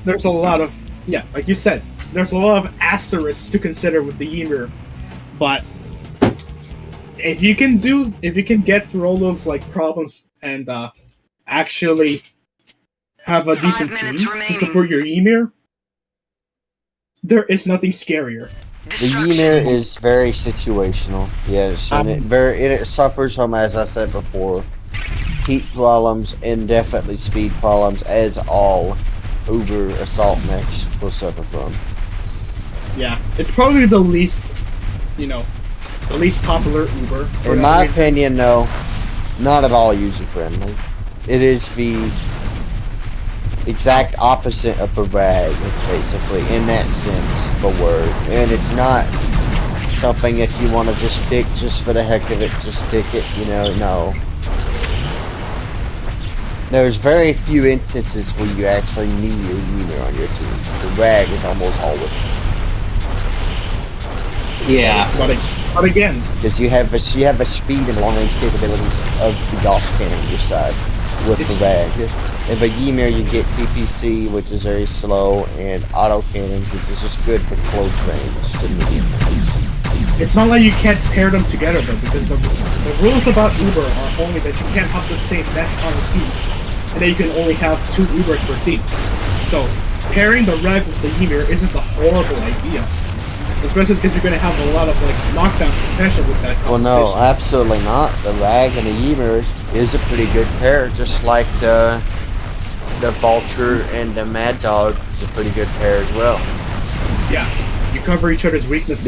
there's a lot of like you said, there's a lot of asterisks to consider with the Ymir, but if you can get through all those like problems and actually have a decent team to support your Ymir, there is nothing scarier. The Ymir is very situational, yes, and it suffers from, as I said before, heat problems and definitely speed problems, as all Uber assault mechs will suffer from. Yeah, it's probably the least, the least popular Uber. In my opinion, though, not at all user-friendly. It is the exact opposite of a rag, basically, in that sense of a word. And it's not something that you want to just pick just for the heck of it, just pick it, no. There's very few instances where you actually need a Ymir on your team. The rag is almost always. Yeah, but again, because you have a speed and long range capabilities of the Gauss cannon on your side with the rag. If a Ymir, you get PPC, which is very slow, and auto cannons, which is just good for close range to medium range. It's not like you can't pair them together though, because the rules about Uber are only that you can't have the same mech on a team, and then you can only have 2 Ubers per team. So pairing the rag with the Ymir isn't a horrible idea. Especially because you're going to have a lot of knockdown potential with that competition. Well, no, absolutely not. The Rag and the Ymir is a pretty good pair, just like the Vulture and the Mad Dog is a pretty good pair as well. Yeah, you cover each other's weaknesses.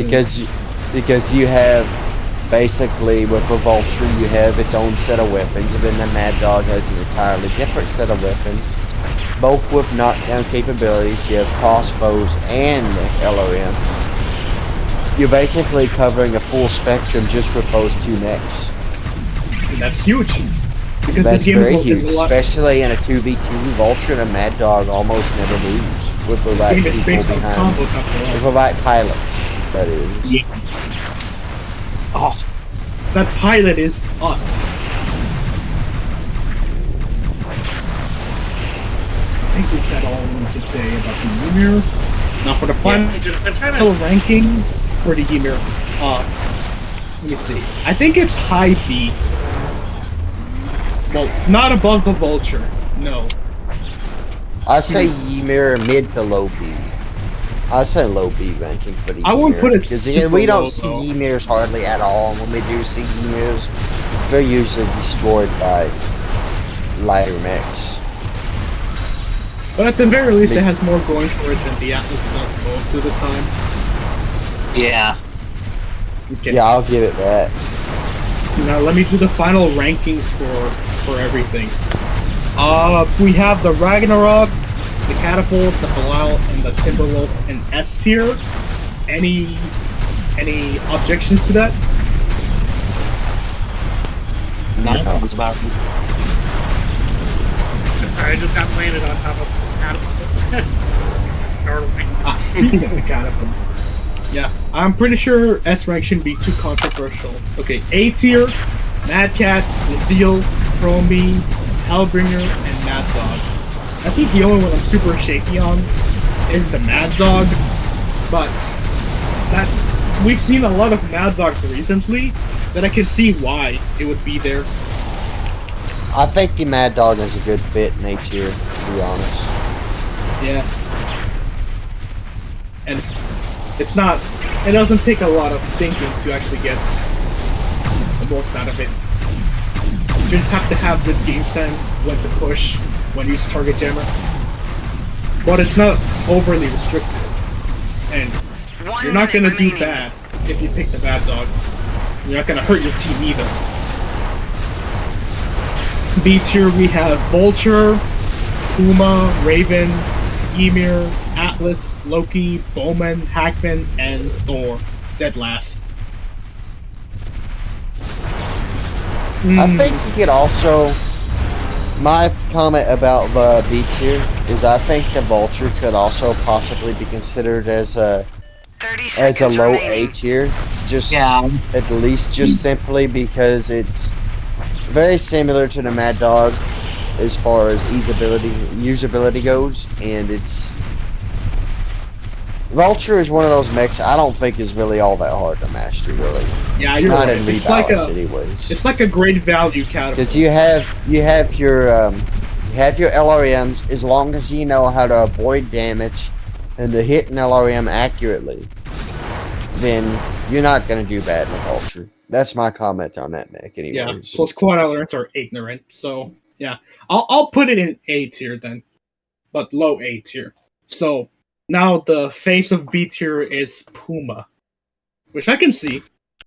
Because you have, basically, with a Vulture, you have its own set of weapons, and then the Mad Dog has an entirely different set of weapons, both with knockdown capabilities. You have crossbows and LRMs. You're basically covering a full spectrum just with those 2 mechs. And that's huge. Because that's very huge, especially in a 2v2. Vulture and a Mad Dog almost never moves with the right people behind. With the right pilots, that is. Yeah. Oh, that pilot is us. I think we said all we need to say about the Ymir. Now for the final ranking for the Ymir, let me see. I think it's high B. Well, not above the Vulture. No. I say Ymir mid to low B. I say low B ranking for the Ymir. I wouldn't put it because we don't see Ymirs hardly at all. When we do see Ymirs, they're usually destroyed by lighter mechs. But at the very least, it has more going for it than the Atlas does most of the time. Yeah. Okay. Yeah, I'll give it that. Now let me do the final rankings for everything. We have the Ragnarok, the Catapult, the Belial, and the Timberwolf in S tier. Any objections to that? No, that was about. Sorry, I just got landed on top of the catapult. Speaking of the Catapult. Yeah, I'm pretty sure S rank shouldn't be too controversial. Okay, A tier, Mad Cat, Lucille, Chromie, Hellbringer, and Mad Dog. I think the only one I'm super shaky on is the Mad Dog, but we've seen a lot of Mad Dogs recently that I can see why it would be there. I think the Mad Dog is a good fit in A tier, to be honest. Yeah. And it doesn't take a lot of thinking to actually get the most out of it. You just have to have good game sense, when to push, when to use target jammer. But it's not overly restrictive. And you're not gonna do bad if you pick the Mad Dog. You're not gonna hurt your team either. B tier we have Vulture, Puma, Raven, Ymir, Atlas, Loki, Bowman, Hackman, and Thor. Dead last. I think you could also... My comment about the B tier is I think the Vulture could also possibly be considered as a low A tier. Just at least just simply because it's very similar to the Mad Dog as far as usability goes, and it's Vulture is one of those mechs I don't think is really all that hard to master, really. Yeah, you're Not right. in It's like rebalance, a anyways. it's like a great value catapult. Because you have your LRMs. As long as you know how to avoid damage and to hit an LRM accurately, then you're not going to do bad in a Vulture. That's my comment on that mech, Yeah. anyways. Plus quad alerts are ignorant, so yeah. I'll put it in A tier then, but low A tier. So now the face of B tier is Puma, which I can see.